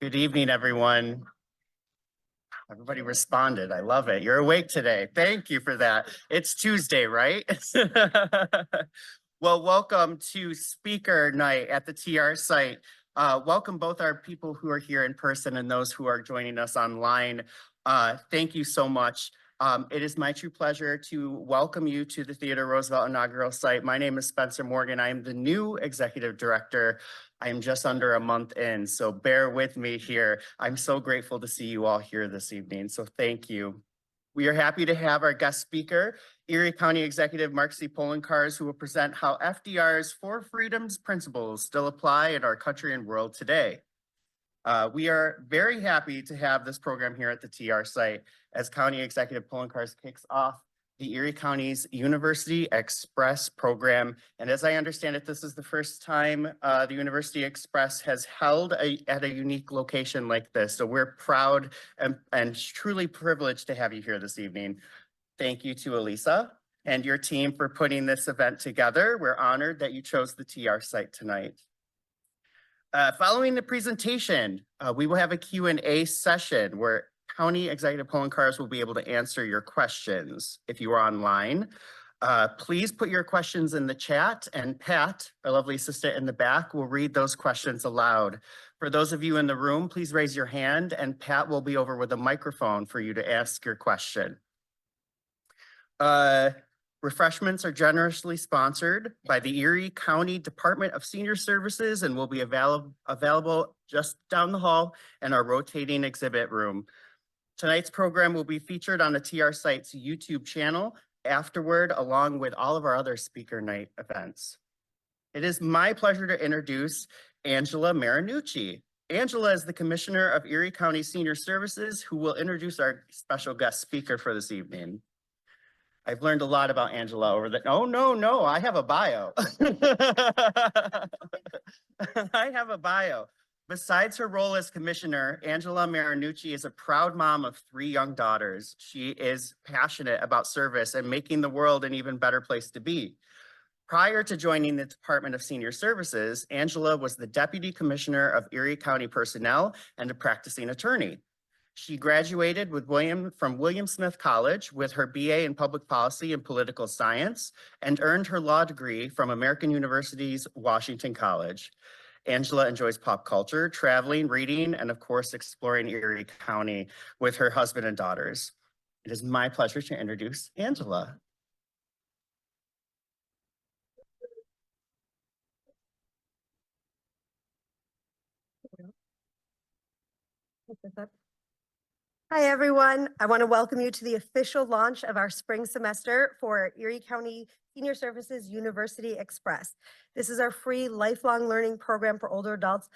Good evening, everyone. Everybody responded. I love it. You're awake today. Thank you for that. It's Tuesday, right? Well, welcome to speaker night at the TR site. Welcome both our people who are here in person and those who are joining us online. Thank you so much. It is my true pleasure to welcome you to the Theodore Roosevelt inaugural site. My name is Spencer Morgan. I am the new executive director. I am just under a month in, so bear with me here. I'm so grateful to see you all here this evening, so thank you. We are happy to have our guest speaker, Erie County Executive Mark C. Poloncarz, who will present how FDR's four freedoms principles still apply in our country and world today. We are very happy to have this program here at the TR site as County Executive Poloncarz kicks off the Erie County's University Express program. And as I understand it, this is the first time the University Express has held at a unique location like this. So we're proud and truly privileged to have you here this evening. Thank you to Elisa and your team for putting this event together. We're honored that you chose the TR site tonight. Following the presentation, we will have a Q&A session where County Executive Poloncarz will be able to answer your questions. If you are online, please put your questions in the chat, and Pat, our lovely assistant in the back, will read those questions aloud. For those of you in the room, please raise your hand and Pat will be over with a microphone for you to ask your question. Refreshments are generously sponsored by the Erie County Department of Senior Services and will be available just down the hall in our rotating exhibit room. Tonight's program will be featured on the TR site's YouTube channel afterward, along with all of our other speaker night events. It is my pleasure to introduce Angela Marinucci. Angela is the Commissioner of Erie County Senior Services, who will introduce our special guest speaker for this evening. I've learned a lot about Angela over the, oh, no, I have a bio. I have a bio. Besides her role as commissioner, Angela Marinucci is a proud mom of 3 young daughters. She is passionate about service and making the world an even better place to be. Prior to joining the Department of Senior Services, Angela was the Deputy Commissioner of Erie County Personnel and a practicing attorney. She graduated from William Smith College with her BA in Public Policy and Political Science and earned her law degree from American University's Washington College. Angela enjoys pop culture, traveling, reading, and of course, exploring Erie County with her husband and daughters. It is my pleasure to introduce Angela. Hi, everyone. I want to welcome you to the official launch of our spring semester for Erie County Senior Services University Express. This is our free lifelong learning program for older adults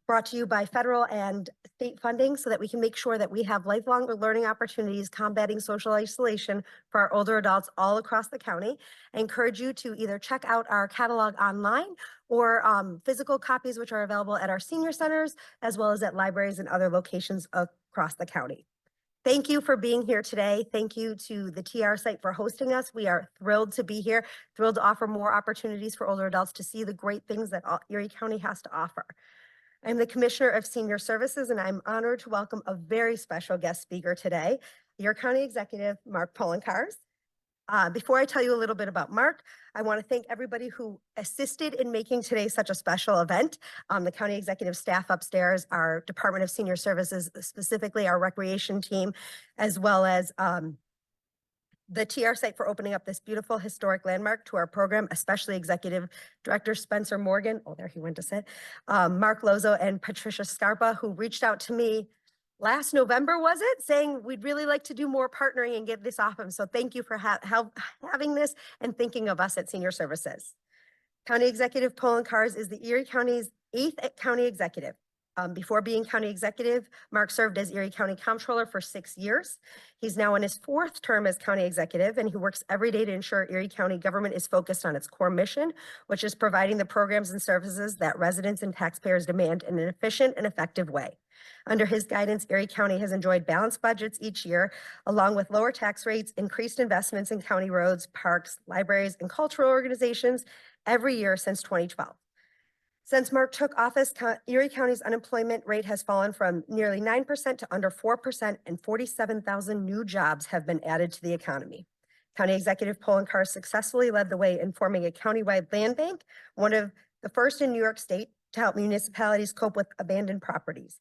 brought to you by federal and state funding so that we can make sure that we have lifelong learning opportunities combating social isolation for our older adults all across the county. I encourage you to either check out our catalog online or physical copies, which are available at our senior centers, as well as at libraries and other locations across the county. Thank you for being here today. Thank you to the TR site for hosting us. We are thrilled to be here, thrilled to offer more opportunities for older adults to see the great things that Erie County has to offer. I'm the Commissioner of Senior Services, and I'm honored to welcome a very special guest speaker today, Erie County Executive Mark Poloncarz. Before I tell you a little bit about Mark, I want to thank everybody who assisted in making today such a special event. The county executive staff upstairs, our Department of Senior Services, specifically our recreation team, as well as the TR site for opening up this beautiful historic landmark to our program, especially Executive Director Spencer Morgan. Oh, there he went to sit. Mark Lozo and Patricia Scarpa, who reached out to me last November, was it, saying we'd really like to do more partnering and get this off them. So thank you for having this and thinking of us at Senior Services. County Executive Poloncarz is the Erie County's 8th county executive. Before being county executive, Mark served as Erie County Comptroller for 6 years. He's now in his 4th term as county executive, and he works every day to ensure Erie County government is focused on its core mission, which is providing the programs and services that residents and taxpayers demand in an efficient and effective way. Under his guidance, Erie County has enjoyed balanced budgets each year, along with lower tax rates, increased investments in county roads, parks, libraries, and cultural organizations every year since 2012. Since Mark took office, Erie County's unemployment rate has fallen from nearly 9% to under 4%, and 47,000 new jobs have been added to the economy. County Executive Poloncarz successfully led the way in forming a countywide land bank, one of the first in New York State, to help municipalities cope with abandoned properties.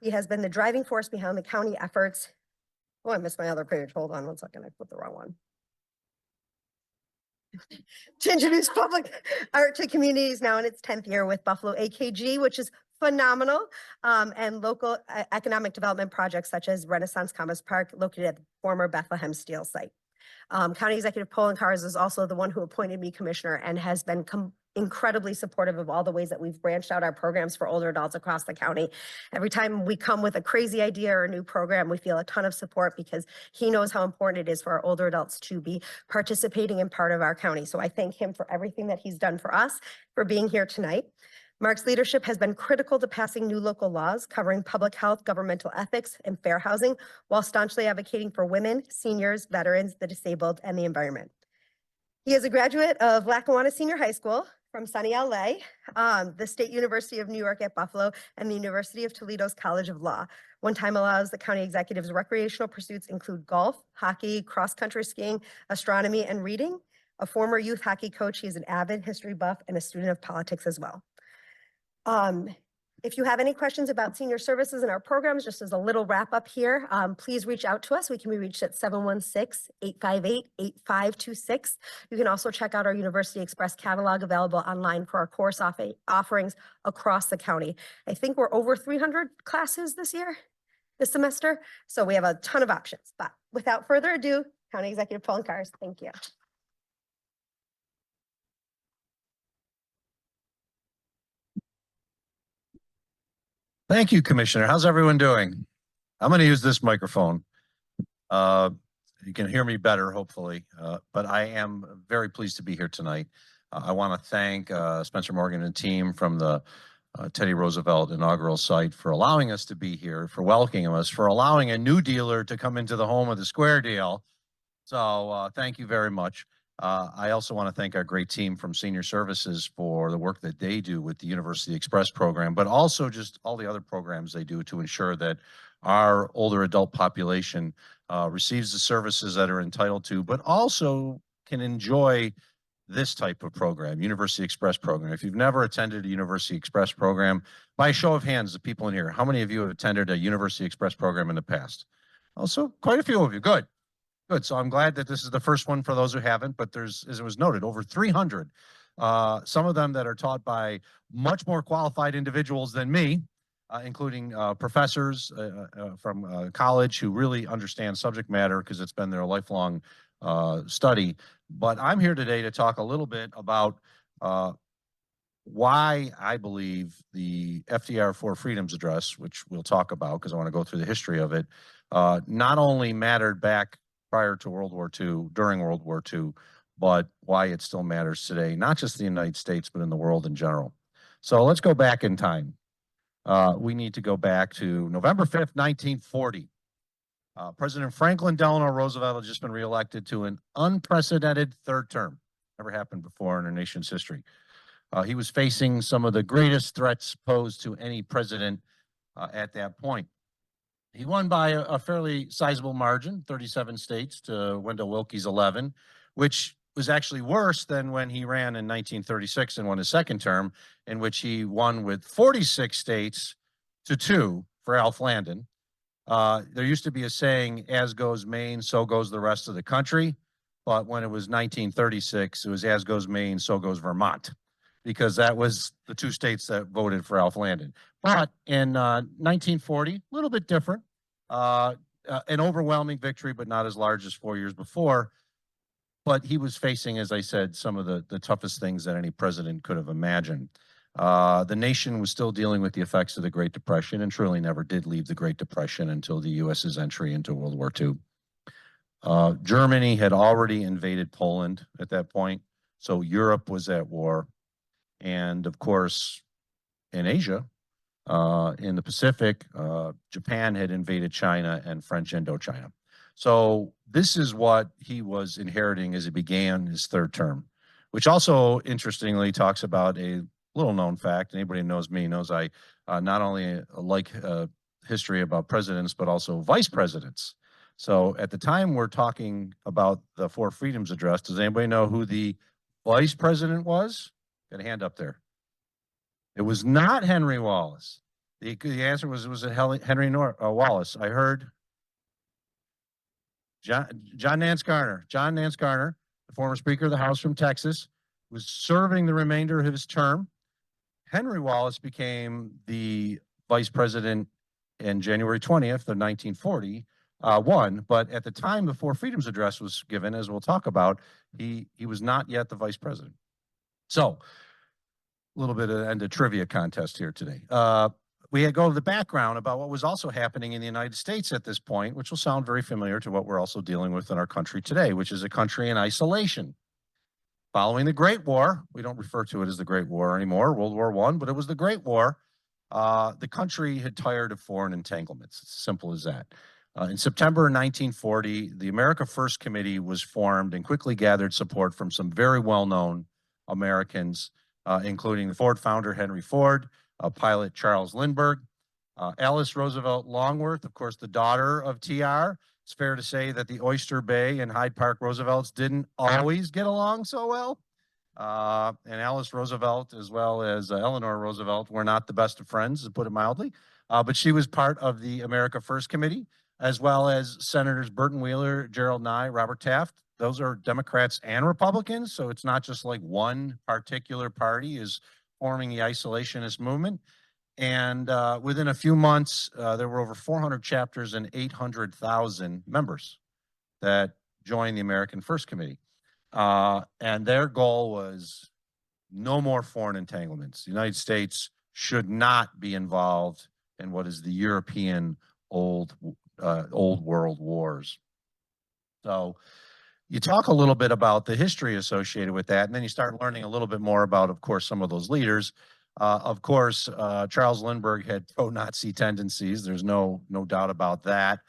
He has been the driving force behind the county efforts. Oh, I missed my other page. Hold on one second. I put the wrong one. To introduce public art to communities now in its 10th year with Buffalo AKG, which is phenomenal, and local economic development projects such as Renaissance Commerce Park located at the former Bethlehem Steel site. County Executive Poloncarz is also the one who appointed me commissioner and has been incredibly supportive of all the ways that we've branched out our programs for older adults across the county. Every time we come with a crazy idea or a new program, we feel a ton of support because he knows how important it is for our older adults to be participating in part of our county. So I thank him for everything that he's done for us, for being here tonight. Mark's leadership has been critical to passing new local laws covering public health, governmental ethics, and fair housing, while staunchly advocating for women, seniors, veterans, the disabled, and the environment. He is a graduate of Lackawanna Senior High School from sunny LA, the State University of New York at Buffalo, and the University of Toledo's College of Law. One time allows the county executive's recreational pursuits include golf, hockey, cross-country skiing, astronomy, and reading. A former youth hockey coach, he is an avid history buff and a student of politics as well. If you have any questions about senior services and our programs, just as a little wrap up here, please reach out to us. We can be reached at 716-858-8526. You can also check out our University Express catalog available online for our course offerings across the county. I think we're over 300 classes this semester. So we have a ton of options, but without further ado, County Executive Poloncarz, thank you. Thank you, Commissioner. How's everyone doing? I'm going to use this microphone. You can hear me better, hopefully, but I am very pleased to be here tonight. I want to thank Spencer Morgan and team from the Teddy Roosevelt inaugural site for allowing us to be here, for welcoming us, for allowing a new dealer to come into the home of the Square deal. So thank you very much. I also want to thank our great team from Senior Services for the work that they do with the University Express program, but also just all the other programs they do to ensure that our older adult population receives the services that are entitled to, but also can enjoy this type of program, University Express program. If you've never attended a University Express program, by a show of hands, the people in here, how many of you have attended a University Express program in the past? Also, quite a few of you. Good. Good. So I'm glad that this is the first one for those who haven't, but there's, as it was noted, over 300. Some of them that are taught by much more qualified individuals than me, including professors from college who really understand subject matter because it's been their lifelong study. But I'm here today to talk a little bit about why I believe the FDR Four Freedoms Address, which we'll talk about because I want to go through the history of it, not only mattered back prior to World War II, during World War II, but why it still matters today, not just in the United States, but in the world in general. So let's go back in time. We need to go back to November 5th, 1940. President Franklin Delano Roosevelt had just been reelected to an unprecedented third term. Never happened before in our nation's history. He was facing some of the greatest threats posed to any president at that point. He won by a fairly sizable margin, 37 states to Wendell Willkie's 11, which was actually worse than when he ran in 1936 and won his second term, in which he won with 46 states to 2 for Alf Landon. There used to be a saying, as goes Maine, so goes the rest of the country. But when it was 1936, it was as goes Maine, so goes Vermont, because that was the 2 states that voted for Alf Landon. But in 1940, a little bit different, an overwhelming victory, but not as large as 4 years before. But he was facing, as I said, some of the toughest things that any president could have imagined. The nation was still dealing with the effects of the Great Depression and truly never did leave the Great Depression until the U.S.'s entry into World War II. Germany had already invaded Poland at that point, so Europe was at war. And of course, in Asia, in the Pacific, Japan had invaded China and French Indochina. So this is what he was inheriting as he began his third term, which also interestingly talks about a little known fact. Anybody who knows me knows I not only like history about presidents, but also vice presidents. So at the time we're talking about the Four Freedoms Address, does anybody know who the vice president was? Got a hand up there. It was not Henry Wallace. The answer was, Henry Wallace. I heard John Nance Garner. John Nance Garner, the former Speaker of the House from Texas, was serving the remainder of his term. Henry Wallace became the vice president in January 20th of 1941, but at the time the Four Freedoms Address was given, as we'll talk about, he was not yet the vice president. So, a little bit of end of trivia contest here today. We had go to the background about what was also happening in the United States at this point, which will sound very familiar to what we're also dealing with in our country today, which is a country in isolation. Following the Great War, we don't refer to it as the Great War anymore, World War I, but it was the Great War. The country had tired of foreign entanglements. It's as simple as that. In September 1940, the America First Committee was formed and quickly gathered support from some very well-known Americans, including the Ford founder, Henry Ford, pilot Charles Lindbergh, Alice Roosevelt Longworth, of course, the daughter of TR. It's fair to say that the Oyster Bay and Hyde Park Roosevelts didn't always get along so well. And Alice Roosevelt, as well as Eleanor Roosevelt, were not the best of friends, to put it mildly. But she was part of the America First Committee, as well as Senators Burton Wheeler, Gerald Nye, Robert Taft. Those are Democrats and Republicans, so it's not just like one particular party is forming the isolationist movement. And within a few months, there were over 400 chapters and 800,000 members that joined the American First Committee. And their goal was no more foreign entanglements. The United States should not be involved in what is the European old world wars. So you talk a little bit about the history associated with that, and then you start learning a little bit more about, of course, some of those leaders. Of course, Charles Lindbergh had pro-Nazi tendencies. There's no doubt about that.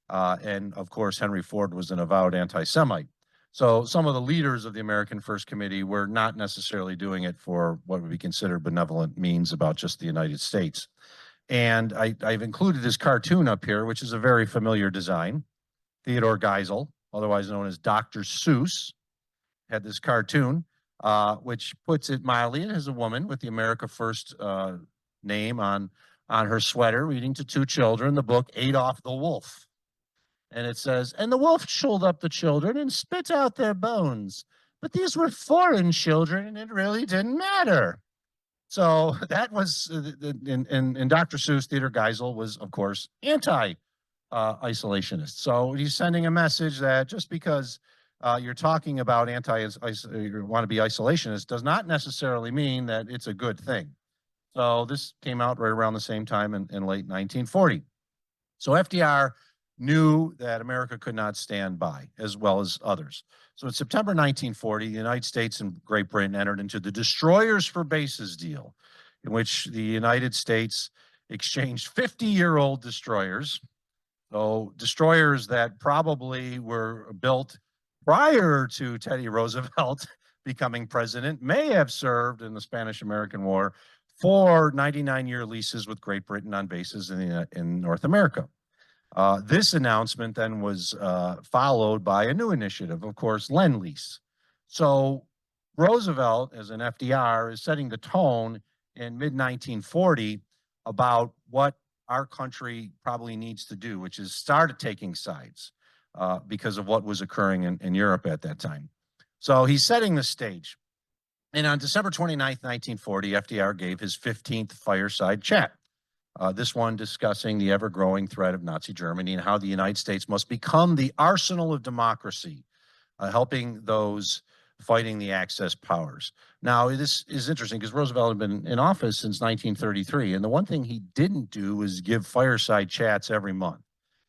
And of course, Henry Ford was an avowed anti-Semite. So some of the leaders of the American First Committee were not necessarily doing it for what would be considered benevolent means about just the United States. And I've included this cartoon up here, which is a very familiar design. Theodore Geisel, otherwise known as Dr. Seuss, had this cartoon, which puts it mildly. It has a woman with the America First name on her sweater, reading to two children the book Adolf the Wolf. And it says, and the wolf chewed up the children and spit out their bones. But these were foreign children, and it really didn't matter. So that was, in Dr. Seuss, Theodore Geisel was, of course, anti-isolationist. So he's sending a message that just because you're talking about you want to be isolationist does not necessarily mean that it's a good thing. So this came out right around the same time in late 1940. So FDR knew that America could not stand by, as well as others. So in September 1940, the United States and Great Britain entered into the Destroyers for Bases deal, in which the United States exchanged 50-year-old destroyers. So destroyers that probably were built prior to Teddy Roosevelt becoming president, may have served in the Spanish-American War for 99-year leases with Great Britain on bases in North America. This announcement then was followed by a new initiative, of course, Lend-Lease. So Roosevelt, as an FDR, is setting the tone in mid-1940 about what our country probably needs to do, which is start taking sides because of what was occurring in Europe at that time. So he's setting the stage. And on December 29th, 1940, FDR gave his 15th fireside chat. This one discussing the ever-growing threat of Nazi Germany and how the United States must become the arsenal of democracy, helping those fighting the Axis powers. Now, this is interesting because Roosevelt had been in office since 1933, and the one thing he didn't do was give fireside chats every month.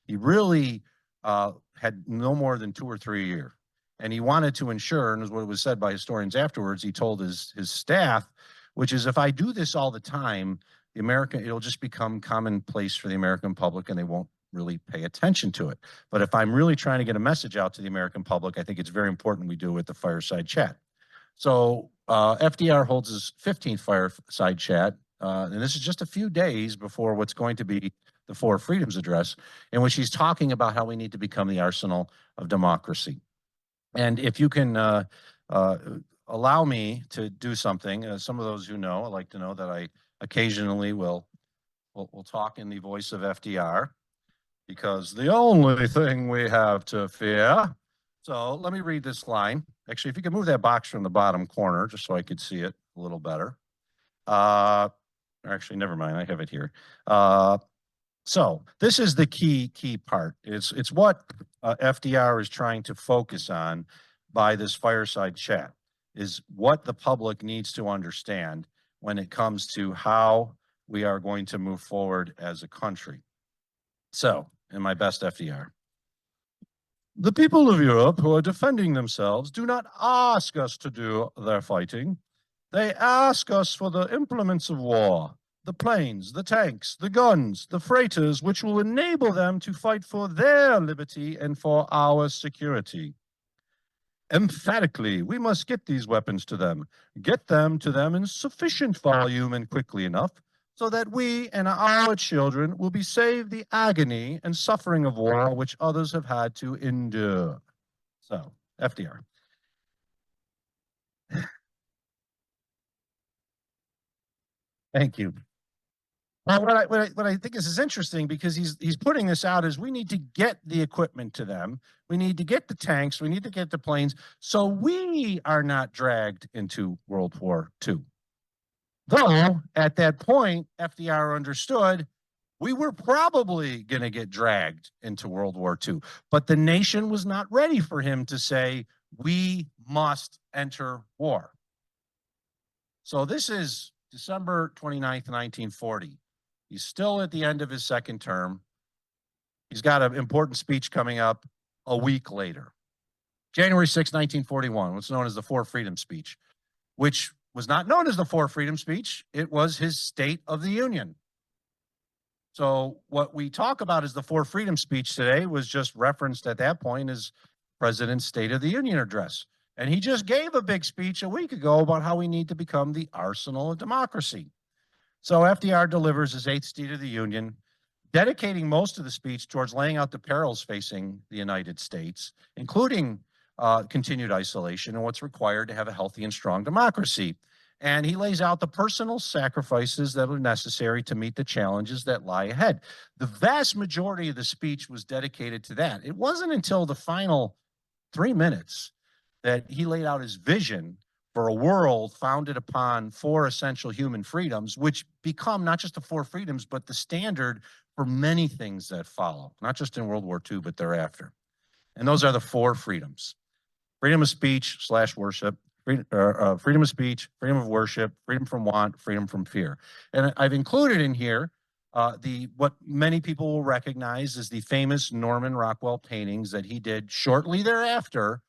He really had no more than 2 or 3 a year. And he wanted to ensure, and as what was said by historians afterwards, he told his staff, which is, if I do this all the time, it'll just become commonplace for the American public and they won't really pay attention to it. But if I'm really trying to get a message out to the American public, I think it's very important we do it with the fireside chat. So FDR holds his 15th fireside chat, and this is just a few days before what's going to be the Four Freedoms Address, in which he's talking about how we need to become the arsenal of democracy. And if you can allow me to do something, some of those who know, I like to know that I occasionally will talk in the voice of FDR, because the only thing we have to fear. So let me read this line. Actually, if you could move that box from the bottom corner, just so I could see it a little better. Actually, never mind. I have it here. So this is the key part. It's what FDR is trying to focus on by this fireside chat, is what the public needs to understand when it comes to how we are going to move forward as a country. So, in my best FDR. The people of Europe who are defending themselves do not ask us to do their fighting. They ask us for the implements of war, the planes, the tanks, the guns, the freighters, which will enable them to fight for their liberty and for our security. Emphatically, we must get these weapons to them in sufficient volume and quickly enough, so that we and our children will be saved the agony and suffering of war which others have had to endure. So, FDR. Thank you. Well, what I think is interesting, because he's putting this out, is we need to get the equipment to them. We need to get the tanks. We need to get the planes, so we are not dragged into World War II. Though, at that point, FDR understood we were probably going to get dragged into World War II. But the nation was not ready for him to say, we must enter war. So this is December 29th, 1940. He's still at the end of his second term. He's got an important speech coming up a week later. January 6, 1941, what's known as the Four Freedoms speech, which was not known as the Four Freedoms speech. It was his State of the Union. So what we talk about as the Four Freedoms speech today was just referenced at that point as President's State of the Union address. And he just gave a big speech a week ago about how we need to become the arsenal of democracy. So FDR delivers his 8th State of the Union, dedicating most of the speech towards laying out the perils facing the United States, including continued isolation and what's required to have a healthy and strong democracy. And he lays out the personal sacrifices that are necessary to meet the challenges that lie ahead. The vast majority of the speech was dedicated to that. It wasn't until the final 3 minutes that he laid out his vision for a world founded upon 4 essential human freedoms, which become not just the 4 freedoms, but the standard for many things that follow, not just in World War II, but thereafter. And those are the 4 freedoms: freedom of speech / worship, freedom of speech, freedom of worship, freedom from want, freedom from fear. And I've included in here what many people will recognize as the famous Norman Rockwell paintings that he did shortly thereafter,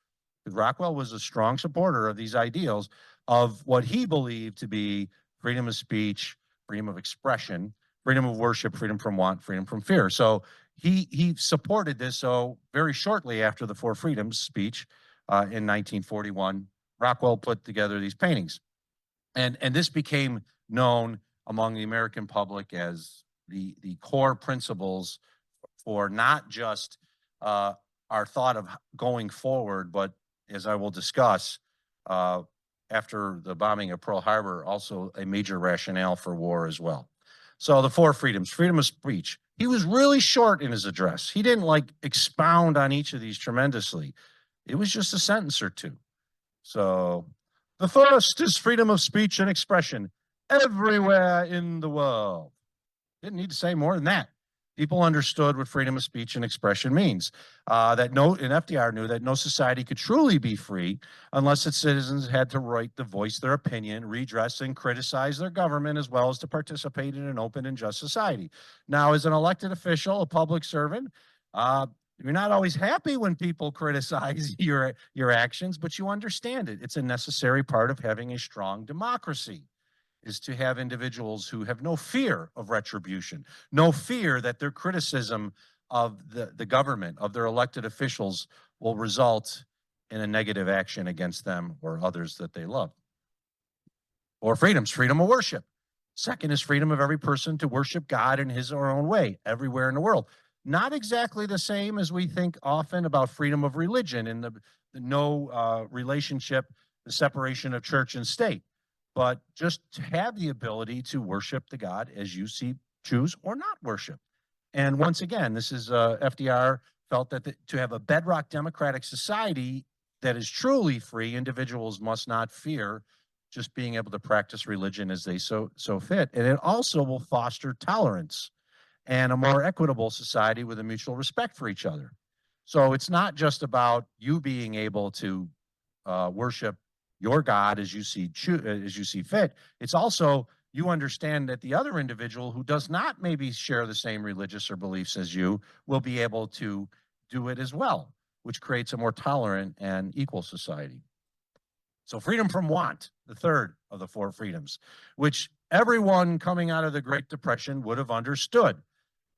because Rockwell was a strong supporter of these ideals of what he believed to be freedom of speech, freedom of expression, freedom of worship, freedom from want, freedom from fear. So he supported this. So very shortly after the Four Freedoms speech in 1941, Rockwell put together these paintings. And this became known among the American public as the core principles for not just our thought of going forward, but, as I will discuss, after the bombing of Pearl Harbor, also a major rationale for war as well. So the 4 freedoms: freedom of speech. He was really short in his address. He didn't expound on each of these tremendously. It was just a sentence or two. So the first is freedom of speech and expression everywhere in the world. Didn't need to say more than that. People understood what freedom of speech and expression means. And FDR knew that no society could truly be free unless its citizens had the right to voice their opinion, redress and criticize their government, as well as to participate in an open and just society. Now, as an elected official, a public servant, you're not always happy when people criticize your actions, but you understand it. It's a necessary part of having a strong democracy, is to have individuals who have no fear of retribution, no fear that their criticism of the government, of their elected officials, will result in a negative action against them or others that they love. Four freedoms: freedom of worship. Second is freedom of every person to worship God in his or her own way, everywhere in the world. Not exactly the same as we think often about freedom of religion and the no relationship, the separation of church and state, but just to have the ability to worship the God as you see, choose, or not worship. And once again, this is FDR felt that to have a bedrock democratic society that is truly free, individuals must not fear just being able to practice religion as they so fit. And it also will foster tolerance and a more equitable society with a mutual respect for each other. So it's not just about you being able to worship your God as you see fit. It's also you understand that the other individual who does not maybe share the same religious or beliefs as you will be able to do it as well, which creates a more tolerant and equal society. So freedom from want, the third of the four freedoms, which everyone coming out of the Great Depression would have understood.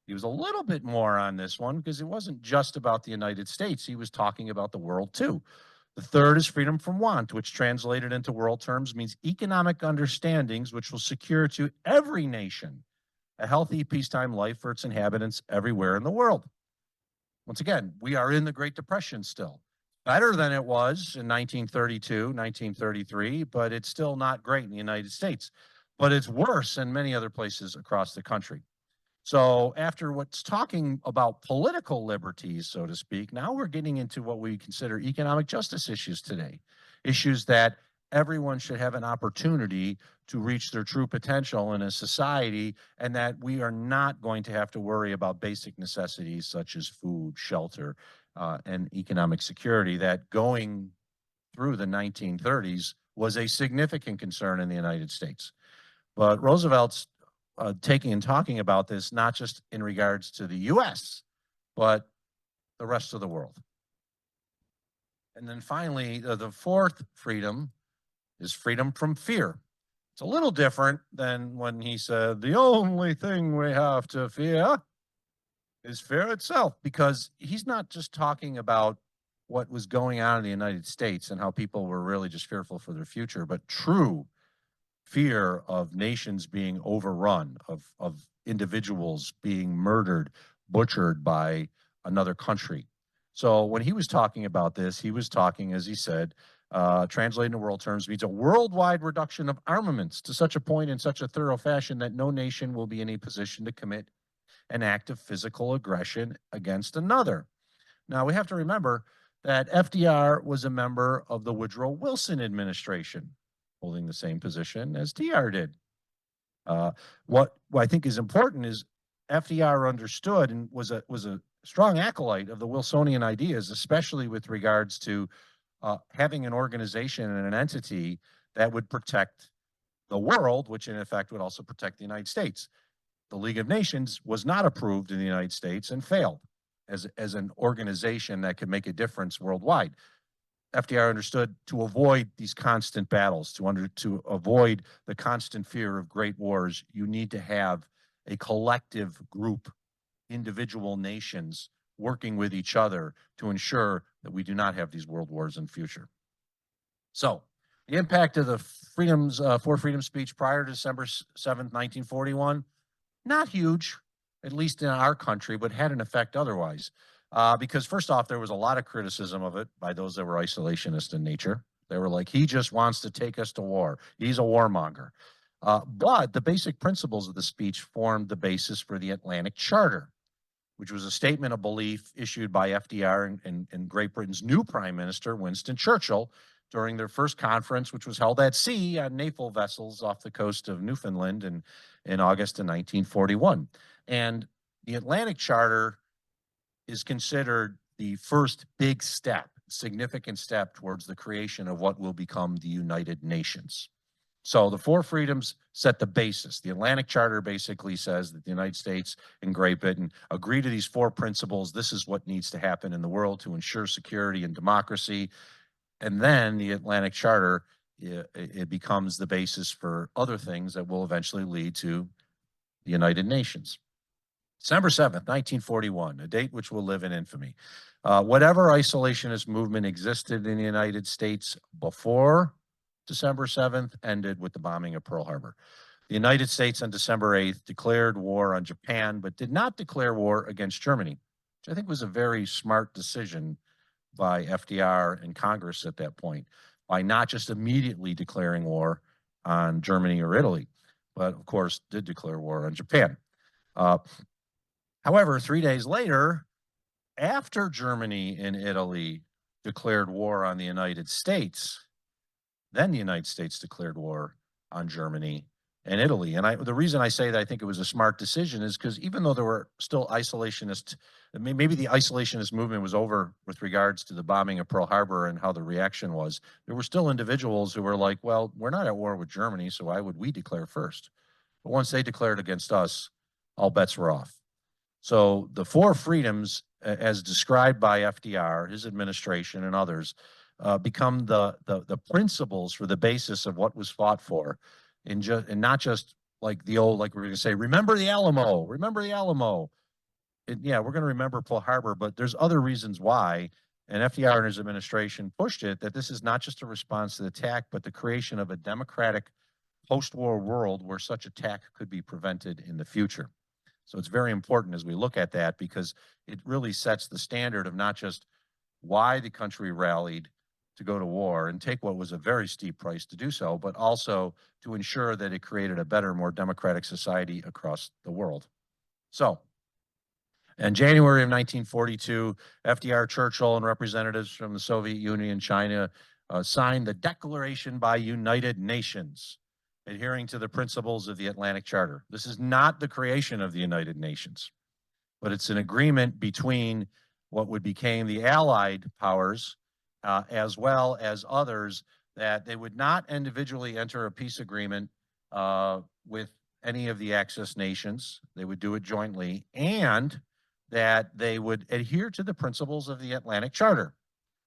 He was a little bit more on this one because it wasn't just about the United States. He was talking about the world too. The third is freedom from want, which translated into world terms means economic understandings which will secure to every nation a healthy peacetime life for its inhabitants everywhere in the world. Once again, we are in the Great Depression still. Better than it was in 1932, 1933, but it's still not great in the United States. But it's worse in many other places across the country. So after what's talking about political liberties, so to speak, now we're getting into what we consider economic justice issues today. Issues that everyone should have an opportunity to reach their true potential in a society, and that we are not going to have to worry about basic necessities such as food, shelter, and economic security that going through the 1930s was a significant concern in the United States. But Roosevelt's talking about this not just in regards to the U.S., but the rest of the world. And then finally, the fourth freedom is freedom from fear. It's a little different than when he said, the only thing we have to fear is fear itself, because he's not just talking about what was going on in the United States and how people were really just fearful for their future, but true fear of nations being overrun, of individuals being murdered, butchered by another country. So when he was talking about this, he was talking, as he said, translating to world terms, means a worldwide reduction of armaments to such a point in such a thorough fashion that no nation will be in a position to commit an act of physical aggression against another. Now, we have to remember that FDR was a member of the Woodrow Wilson administration, holding the same position as TR did. What I think is important is FDR understood and was a strong acolyte of the Wilsonian ideas, especially with regards to having an organization and an entity that would protect the world, which in effect would also protect the United States. The League of Nations was not approved in the United States and failed as an organization that could make a difference worldwide. FDR understood to avoid these constant battles, to avoid the constant fear of great wars, you need to have a collective group, individual nations working with each other to ensure that we do not have these world wars in the future. So the impact of the four freedoms speech prior to December 7th, 1941, not huge, at least in our country, but had an effect otherwise. Because first off, there was a lot of criticism of it by those that were isolationist in nature. They were like, he just wants to take us to war. He's a warmonger. But the basic principles of the speech formed the basis for the Atlantic Charter, which was a statement of belief issued by FDR and Great Britain's new Prime Minister, Winston Churchill, during their first conference, which was held at sea on naval vessels off the coast of Newfoundland in August of 1941. And the Atlantic Charter is considered the first big step, significant step towards the creation of what will become the United Nations. So the four freedoms set the basis. The Atlantic Charter basically says that the United States and Great Britain agree to these four principles. This is what needs to happen in the world to ensure security and democracy. And then the Atlantic Charter, it becomes the basis for other things that will eventually lead to the United Nations. December 7th, 1941, a date which will live in infamy. Whatever isolationist movement existed in the United States before December 7th, ended with the bombing of Pearl Harbor. The United States on December 8th declared war on Japan, but did not declare war against Germany, which I think was a very smart decision by FDR and Congress at that point, by not just immediately declaring war on Germany or Italy, but of course did declare war on Japan. However, 3 days later, after Germany and Italy declared war on the United States, then the United States declared war on Germany and Italy. And the reason I say that I think it was a smart decision is because even though there were still isolationists, maybe the isolationist movement was over with regards to the bombing of Pearl Harbor and how the reaction was, there were still individuals who were like, well, we're not at war with Germany, so why would we declare first? But once they declared against us, all bets were off. So the four freedoms, as described by FDR, his administration, and others, become the principles for the basis of what was fought for, and not just like the old, like we're going to say, remember the Alamo, remember the Alamo. Yeah, we're going to remember Pearl Harbor, but there's other reasons why. And FDR and his administration pushed it, that this is not just a response to the attack, but the creation of a democratic post-war world where such attack could be prevented in the future. So it's very important as we look at that, because it really sets the standard of not just why the country rallied to go to war and take what was a very steep price to do so, but also to ensure that it created a better, more democratic society across the world. So in January of 1942, FDR, Churchill, and representatives from the Soviet Union and China signed the Declaration by United Nations, adhering to the principles of the Atlantic Charter. This is not the creation of the United Nations, but it's an agreement between what would become the Allied powers, as well as others, that they would not individually enter a peace agreement with any of the Axis nations. They would do it jointly, and that they would adhere to the principles of the Atlantic Charter.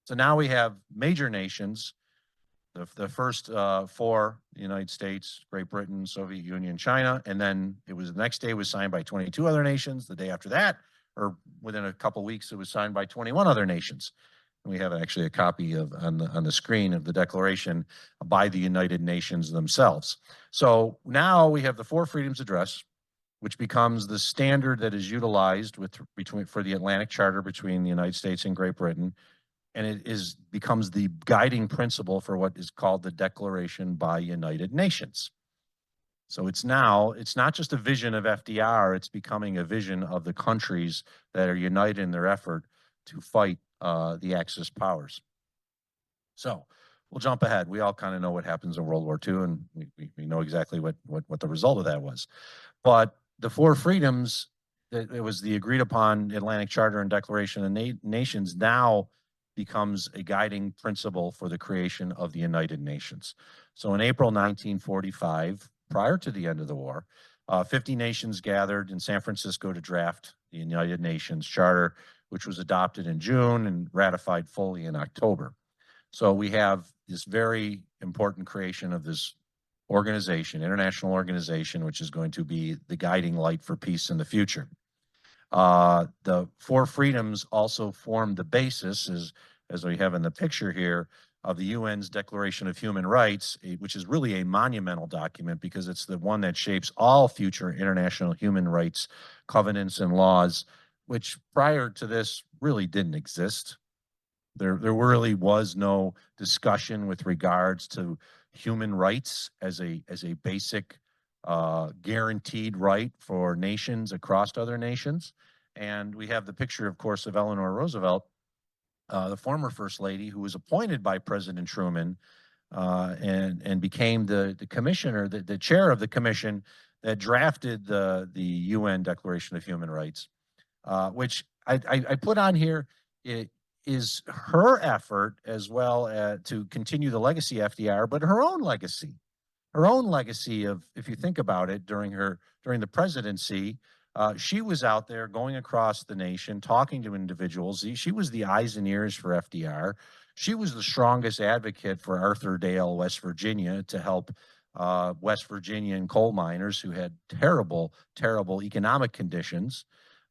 So now we have major nations. The first four, the United States, Great Britain, Soviet Union, China, and then it was the next day was signed by 22 other nations. The day after that, or within a couple of weeks, it was signed by 21 other nations. And we have actually a copy of on the screen of the declaration by the United Nations themselves. So now we have the Four Freedoms Address, which becomes the standard that is utilized for the Atlantic Charter between the United States and Great Britain. And it becomes the guiding principle for what is called the Declaration by United Nations. So it's not just a vision of FDR, it's becoming a vision of the countries that are united in their effort to fight the Axis powers. So we'll jump ahead. We all kind of know what happens in World War II, and we know exactly what the result of that was. But the Four Freedoms, it was the agreed upon Atlantic Charter and Declaration of Nations, now becomes a guiding principle for the creation of the United Nations. So in April 1945, prior to the end of the war, 50 nations gathered in San Francisco to draft the United Nations Charter, which was adopted in June and ratified fully in October. So we have this very important creation of this organization, international organization, which is going to be the guiding light for peace in the future. The Four Freedoms also form the basis, as we have in the picture here, of the UN's Declaration of Human Rights, which is really a monumental document because it's the one that shapes all future international human rights covenants and laws, which prior to this really didn't exist. There really was no discussion with regards to human rights as a basic guaranteed right for nations across other nations. And we have the picture, of course, of Eleanor Roosevelt, the former First Lady, who was appointed by President Truman and became the commissioner, the chair of the commission that drafted the UN Declaration of Human Rights, which I put on here. It is her effort as well to continue the legacy of FDR, but her own legacy of, if you think about it, during the presidency, she was out there going across the nation, talking to individuals. She was the eyes and ears for FDR. She was the strongest advocate for Arthurdale, West Virginia, to help West Virginian coal miners who had terrible, terrible economic conditions.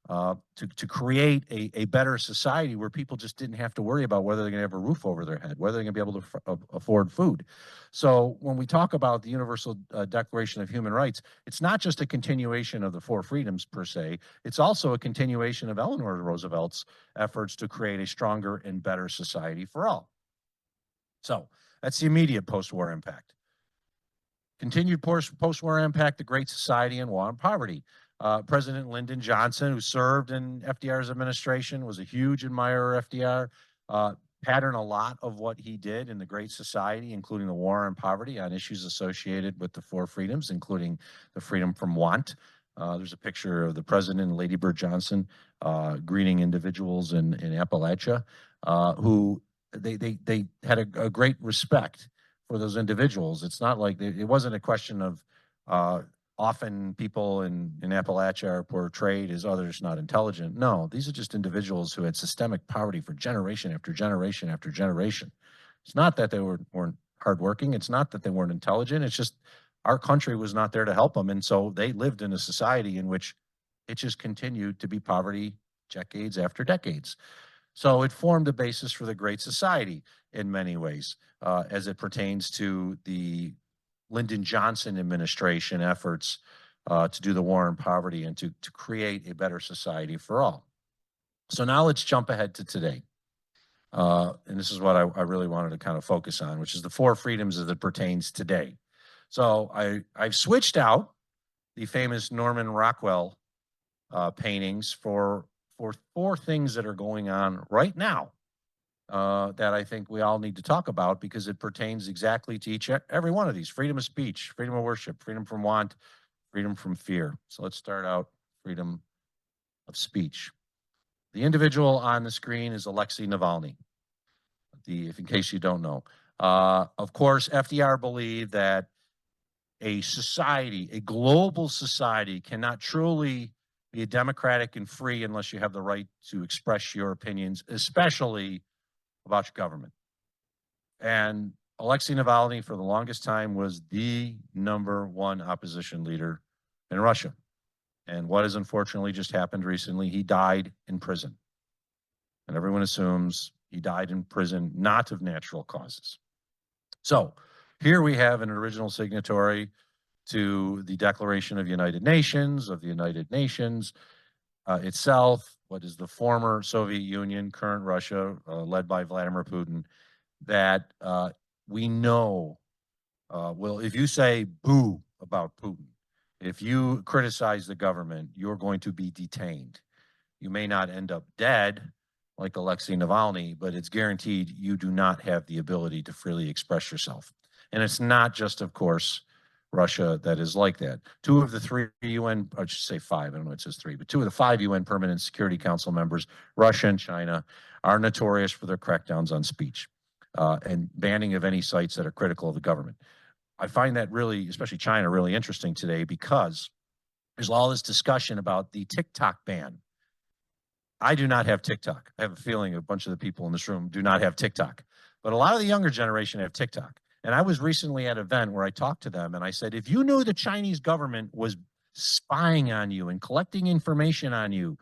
to create a better society where people just didn't have to worry about whether they're going to have a roof over their head, whether they're going to be able to afford food. So when we talk about the Universal Declaration of Human Rights, it's not just a continuation of the four freedoms per se, it's also a continuation of Eleanor Roosevelt's efforts to create a stronger and better society for all. So that's the immediate post-war impact. Continued post-war impact, the Great Society and war on poverty. President Lyndon Johnson, who served in FDR's administration, was a huge admirer of FDR, patterned a lot of what he did in the Great Society, including the war on poverty, on issues associated with the four freedoms, including the freedom from want. There's a picture of the president and Lady Bird Johnson greeting individuals in Appalachia who they had a great respect for those individuals. It's not like it wasn't a question of often people in Appalachia are portrayed as others not intelligent. No, these are just individuals who had systemic poverty for generation after generation after generation. It's not that they weren't hardworking. It's not that they weren't intelligent. It's just our country was not there to help them. And so they lived in a society in which it just continued to be poverty decades after decades. So it formed the basis for the Great Society in many ways, as it pertains to the Lyndon Johnson administration efforts to do the war on poverty and to create a better society for all. So now let's jump ahead to today. And this is what I really wanted to kind of focus on, which is the four freedoms as it pertains today. So I've switched out the famous Norman Rockwell paintings for four things that are going on right now that I think we all need to talk about because it pertains exactly to every one of these: freedom of speech, freedom of worship, freedom from want, freedom from fear. So let's start out freedom of speech. The individual on the screen is Alexei Navalny. If in case you don't know, of course, FDR believed that a society, a global society, cannot truly be democratic and free unless you have the right to express your opinions, especially about your government. And Alexei Navalny, for the longest time, was the #1 opposition leader in Russia. And what has unfortunately just happened recently, he died in prison. And everyone assumes he died in prison, not of natural causes. So here we have an original signatory to the Declaration of United Nations, itself, what is the former Soviet Union, current Russia, led by Vladimir Putin, that we know, well, if you say boo about Putin, if you criticize the government, you're going to be detained. You may not end up dead like Alexei Navalny, but it's guaranteed you do not have the ability to freely express yourself. And it's not just, of course, Russia that is like that. 2 of the 3 UN, I should say 5, I don't know, it says 3, but 2 of the 5 UN Permanent Security Council members, Russia and China, are notorious for their crackdowns on speech and banning of any sites that are critical of the government. I find that really, especially China, really interesting today because there's all this discussion about the TikTok ban. I do not have TikTok. I have a feeling a bunch of the people in this room do not have TikTok, but a lot of the younger generation have TikTok. And I was recently at an event where I talked to them and I said, if you knew the Chinese government was spying on you and collecting information on you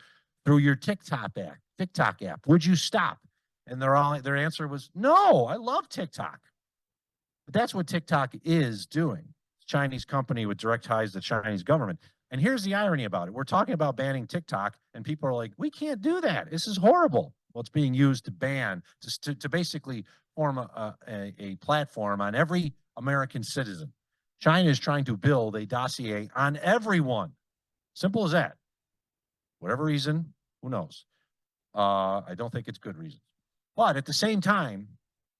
through your TikTok app, would you stop? And their answer was, no, I love TikTok. But that's what TikTok is doing. It's a Chinese company with direct ties to the Chinese government. And here's the irony about it. We're talking about banning TikTok and people are like, we can't do that. This is horrible. Well, it's being used to ban, to basically form a platform on every American citizen. China is trying to build a dossier on everyone. Simple as that. Whatever reason, who knows? I don't think it's good reasons. But at the same time,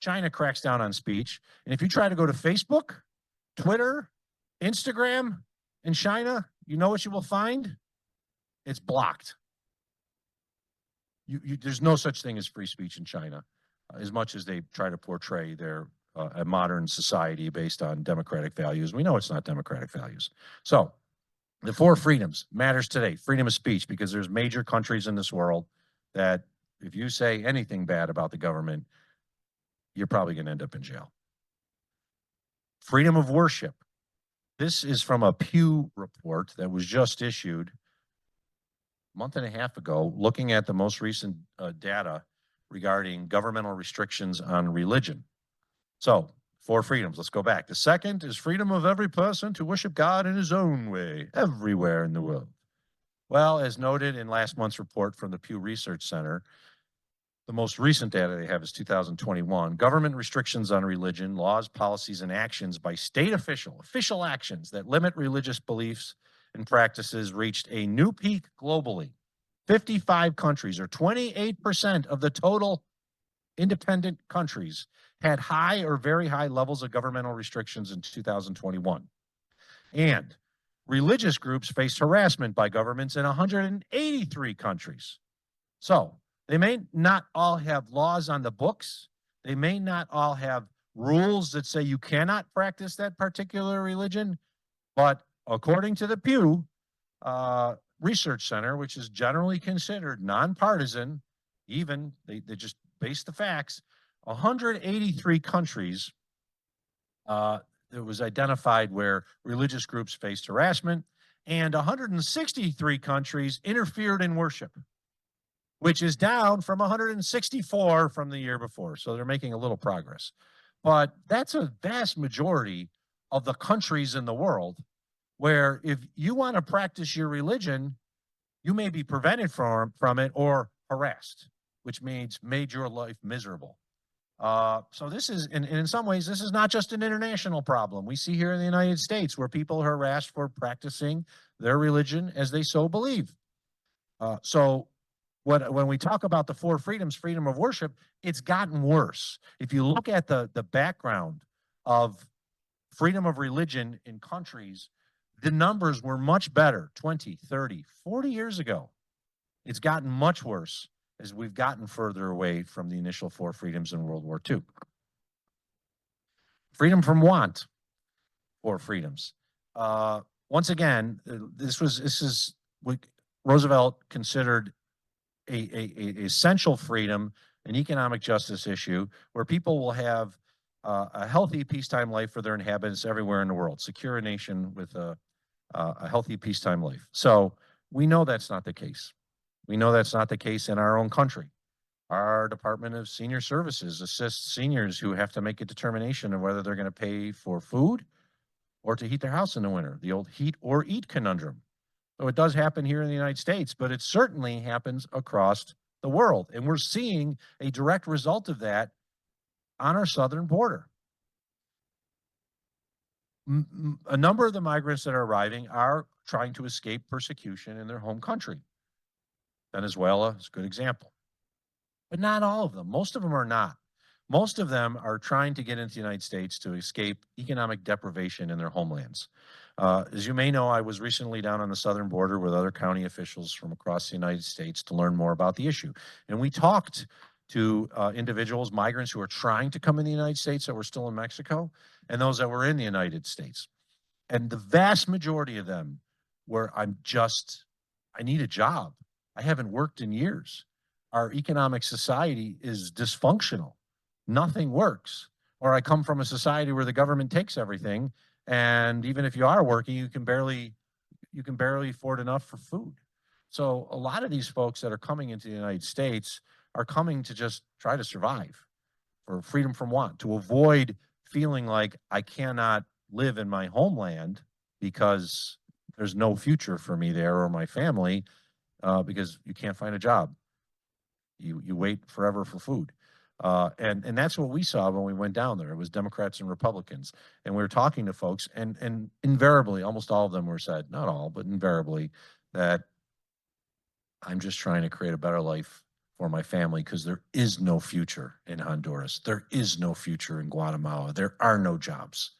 China cracks down on speech. And if you try to go to Facebook, Twitter, Instagram in China, you know what you will find? It's blocked. There's no such thing as free speech in China, as much as they try to portray their a modern society based on democratic values. We know it's not democratic values. So the 4 freedoms matters today. Freedom of speech, because there's major countries in this world that if you say anything bad about the government, you're probably going to end up in jail. Freedom of worship. This is from a Pew report that was just issued. month and a half ago, looking at the most recent data regarding governmental restrictions on religion. So, 4 freedoms, let's go back. The second is freedom of every person to worship God in his own way, everywhere in the world. Well, as noted in last month's report from the Pew Research Center, the most recent data they have is 2021. Government restrictions on religion, laws, policies, and actions by state official actions that limit religious beliefs and practices reached a new peak globally. 55 countries, or 28% of the total independent countries, had high or very high levels of governmental restrictions in 2021. And religious groups faced harassment by governments in 183 countries. So they may not all have laws on the books. They may not all have rules that say you cannot practice that particular religion. But according to the Pew Research Center, which is generally considered nonpartisan, even they just base the facts, 183 countries it was identified where religious groups faced harassment, and 163 countries interfered in worship, which is down from 164 from the year before. So they're making a little progress. But that's a vast majority of the countries in the world where if you want to practice your religion, you may be prevented from it or harassed, which means made your life miserable. So this is, in some ways, this is not just an international problem. We see here in the United States where people are harassed for practicing their religion as they so believe. So when we talk about the 4 freedoms, freedom of worship, it's gotten worse. If you look at the background of freedom of religion in countries, the numbers were much better 20, 30, 40 years ago. It's gotten much worse as we've gotten further away from the initial 4 freedoms in World War II. Freedom from want, 4 freedoms. Once again, this is what Roosevelt considered a essential freedom, an economic justice issue, where people will have a healthy peacetime life for their inhabitants everywhere in the world, secure a nation with a healthy peacetime life. So we know that's not the case. We know that's not the case in our own country. Our Department of Senior Services assists seniors who have to make a determination of whether they're going to pay for food or to heat their house in the winter, the old heat or eat conundrum. So it does happen here in the United States, but it certainly happens across the world. And we're seeing a direct result of that on our southern border. A number of the migrants that are arriving are trying to escape persecution in their home country. Venezuela is a good example. But not all of them. Most of them are not. Most of them are trying to get into the United States to escape economic deprivation in their homelands. As you may know, I was recently down on the southern border with other county officials from across the United States to learn more about the issue. And we talked to individuals, migrants who are trying to come in the United States that were still in Mexico, and those that were in the United States. And the vast majority of them were, I need a job. I haven't worked in years. Our economic society is dysfunctional. Nothing works. Or I come from a society where the government takes everything, and even if you are working, you can barely afford enough for food. So a lot of these folks that are coming into the United States are coming to just try to survive, for freedom from want, to avoid feeling like I cannot live in my homeland because there's no future for me there or my family. Because you can't find a job. You wait forever for food. And that's what we saw when we went down there. It was Democrats and Republicans. And we were talking to folks, and invariably, almost all of them were said, not all, but invariably, that I'm just trying to create a better life for my family because there is no future in Honduras. There is no future in Guatemala. There are no jobs.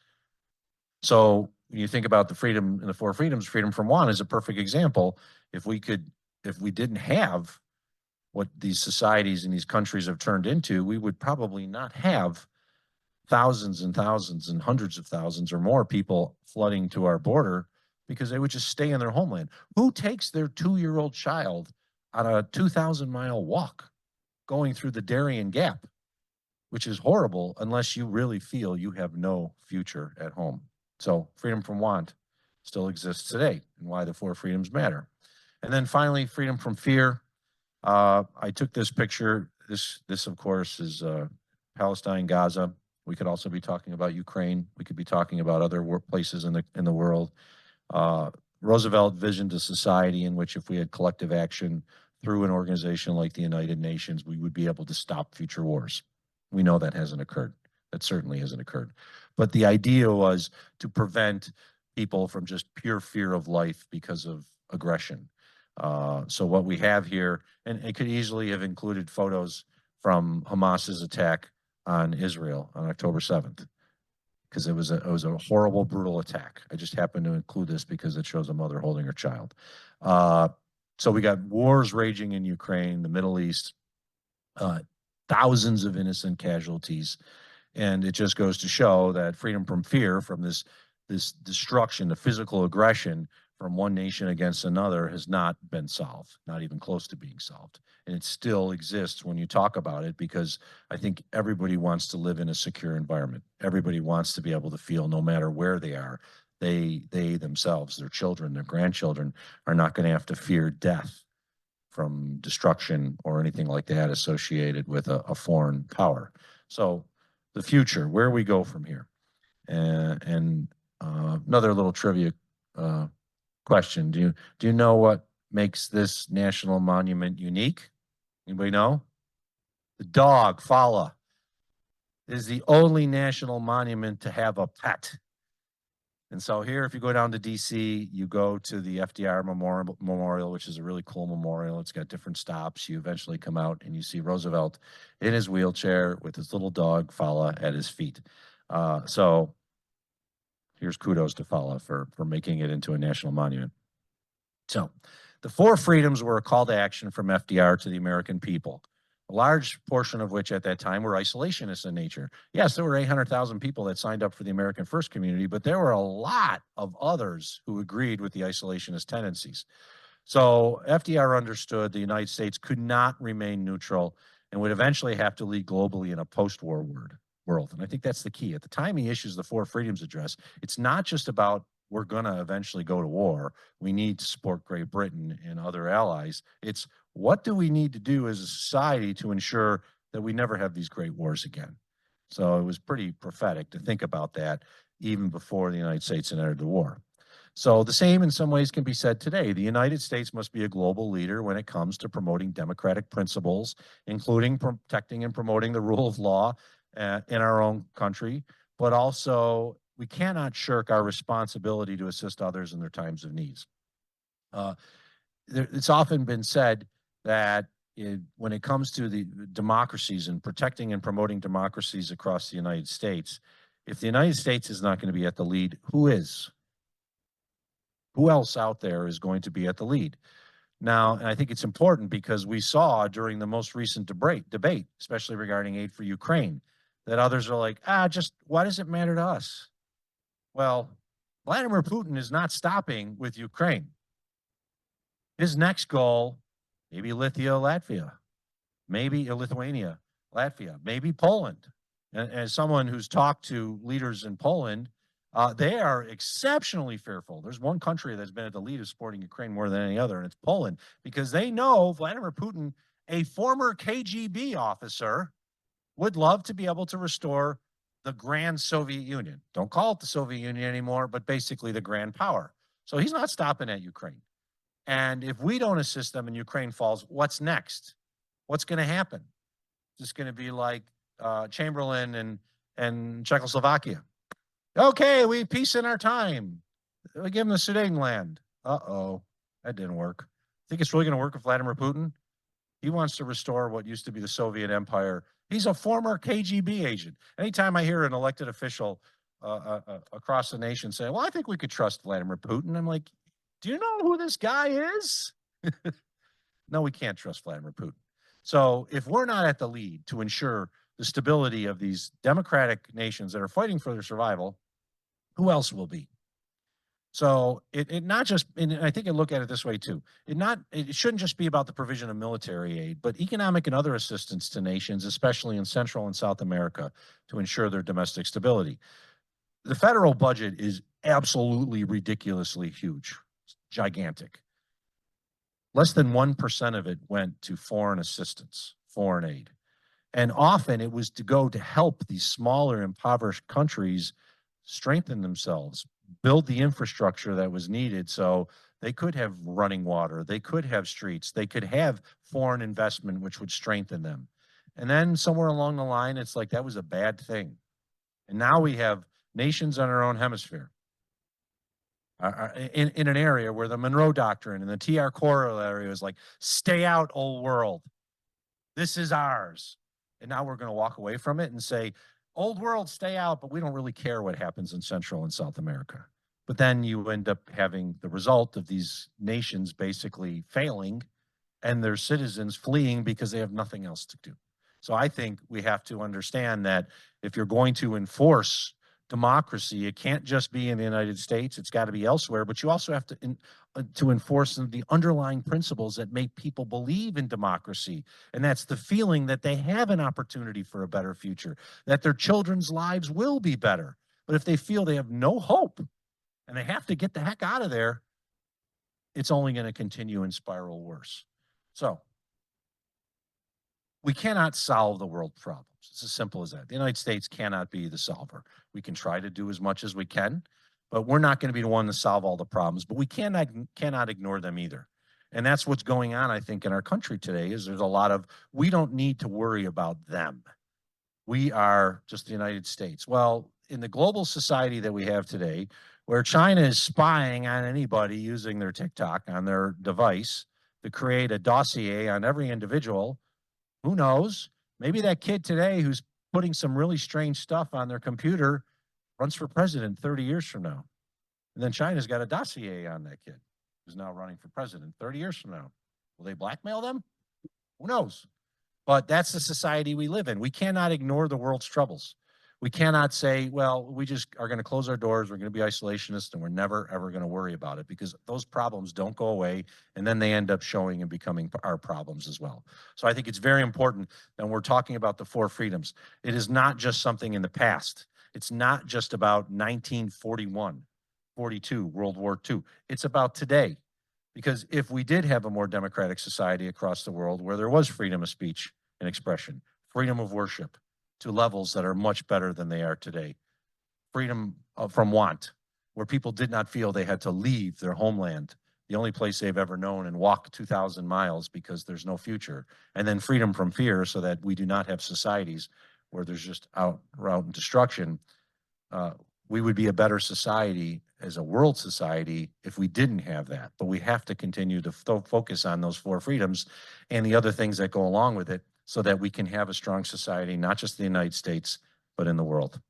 So when you think about the freedom and the 4 freedoms, freedom from want is a perfect example. If we didn't have what these societies and these countries have turned into, we would probably not have thousands and thousands and hundreds of thousands or more people flooding to our border because they would just stay in their homeland. Who takes their 2-year-old child on a 2,000-mile walk going through the Darien Gap, which is horrible unless you really feel you have no future at home. So freedom from want still exists today, and why the 4 freedoms matter. And then finally, freedom from fear. I took this picture. This of course is Palestine, Gaza. We could also be talking about Ukraine. We could be talking about other places in the world. Roosevelt visioned a society in which if we had collective action through an organization like the United Nations, we would be able to stop future wars. We know that hasn't occurred. That certainly hasn't occurred. But the idea was to prevent people from just pure fear of life because of aggression. So what we have here, and it could easily have included photos from Hamas's attack on Israel on October 7th, because it was a horrible, brutal attack. I just happened to include this because it shows a mother holding her child. So we got wars raging in Ukraine, the Middle East, thousands of innocent casualties. And it just goes to show that freedom from fear, from this destruction, the physical aggression from one nation against another has not been solved, not even close to being solved. And it still exists when you talk about it, because I think everybody wants to live in a secure environment. Everybody wants to be able to feel, no matter where they are, they themselves, their children, their grandchildren are not going to have to fear death from destruction or anything like that associated with a foreign power. So the future, where we go from here. And another little trivia question. Do you know what makes this national monument unique? Anybody know? The dog, Fala, is the only national monument to have a pet. And so here, if you go down to DC, you go to the FDR Memorial, which is a really cool memorial. It's got different stops. You eventually come out and you see Roosevelt in his wheelchair with his little dog, Fala, at his feet. So here's kudos to Fala for making it into a national monument. So the 4 freedoms were a call to action from FDR to the American people, a large portion of which at that time were isolationists in nature. Yes, there were 800,000 people that signed up for the American First community, but there were a lot of others who agreed with the isolationist tendencies. So FDR understood the United States could not remain neutral and would eventually have to lead globally in a post-war world. And I think that's the key. At the time he issues the 4 freedoms address, it's not just about we're going to eventually go to war. We need to support Great Britain and other allies. It's what do we need to do as a society to ensure that we never have these great wars again? So it was pretty prophetic to think about that even before the United States entered the war. So the same in some ways can be said today. The United States must be a global leader when it comes to promoting democratic principles, including protecting and promoting the rule of law in our own country, but also we cannot shirk our responsibility to assist others in their times of needs. It's often been said that when it comes to the democracies and protecting and promoting democracies across the United States, if the United States is not going to be at the lead, who is? Who else out there is going to be at the lead? Now, and I think it's important because we saw during the most recent debate, especially regarding aid for Ukraine, that others are like, just why does it matter to us? Well, Vladimir Putin is not stopping with Ukraine. His next goal, maybe Lithuania, Latvia, maybe Poland. And as someone who's talked to leaders in Poland, they are exceptionally fearful. There's one country that's been at the lead of supporting Ukraine more than any other, and it's Poland, because they know Vladimir Putin, a former KGB officer, would love to be able to restore the grand Soviet Union. Don't call it the Soviet Union anymore, but basically the grand power. So he's not stopping at Ukraine. And if we don't assist them and Ukraine falls, what's next? What's going to happen? Is this going to be like Chamberlain and Czechoslovakia? Okay, we have peace in our time. We give them the Sudetenland. Uh-oh, that didn't work. Think it's really going to work with Vladimir Putin? He wants to restore what used to be the Soviet Empire. He's a former KGB agent. Anytime I hear an elected official across the nation say, well, I think we could trust Vladimir Putin, I'm like, do you know who this guy is? No, we can't trust Vladimir Putin. So if we're not at the lead to ensure the stability of these democratic nations that are fighting for their survival, who else will be? So it not just, and I think I look at it this way too. It shouldn't just be about the provision of military aid, but economic and other assistance to nations, especially in Central and South America, to ensure their domestic stability. The federal budget is absolutely ridiculously huge, it's gigantic. less than 1% of it went to foreign assistance, foreign aid. And often it was to go to help these smaller, impoverished countries strengthen themselves, build the infrastructure that was needed so they could have running water, they could have streets, they could have foreign investment, which would strengthen them. And then somewhere along the line, it's like that was a bad thing. And now we have nations on our own hemisphere in an area where the Monroe Doctrine and the TR corollary was like, stay out, old world. This is ours. And now we're going to walk away from it and say, old world, stay out, but we don't really care what happens in Central and South America. But then you end up having the result of these nations basically failing and their citizens fleeing because they have nothing else to do. So I think we have to understand that if you're going to enforce democracy, it can't just be in the United States, it's got to be elsewhere, but you also have to enforce the underlying principles that make people believe in democracy. And that's the feeling that they have an opportunity for a better future, that their children's lives will be better. But if they feel they have no hope and they have to get the heck out of there, it's only going to continue and spiral worse. So we cannot solve the world problems. It's as simple as that. The United States cannot be the solver. We can try to do as much as we can, but we're not going to be the one to solve all the problems, but we cannot ignore them either. And that's what's going on, I think, in our country today is there's a lot of, we don't need to worry about them. We are just the United States. Well, in the global society that we have today, where China is spying on anybody using their TikTok on their device to create a dossier on every individual, who knows? Maybe that kid today who's putting some really strange stuff on their computer runs for president 30 years from now. And then China's got a dossier on that kid who's now running for president 30 years from now. Will they blackmail them? Who knows? But that's the society we live in. We cannot ignore the world's troubles. We cannot say, well, we just are going to close our doors, we're going to be isolationist, and we're never, ever going to worry about it, because those problems don't go away, and then they end up showing and becoming our problems as well. So I think it's very important that when we're talking about the 4 freedoms, it is not just something in the past. It's not just about 1941, 42, World War II. It's about today. Because if we did have a more democratic society across the world where there was freedom of speech and expression, freedom of worship, to levels that are much better than they are today. Freedom from want, where people did not feel they had to leave their homeland, the only place they've ever known, and walk 2,000 miles because there's no future. And then freedom from fear, so that we do not have societies where there's just outright destruction. We would be a better society as a world society if we didn't have that. But we have to continue to focus on those 4 freedoms and the other things that go along with it, so that we can have a strong society, not just in the United States, but in the world.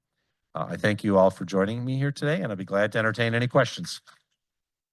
I thank you all for joining me here today, and I'll be glad to entertain any questions.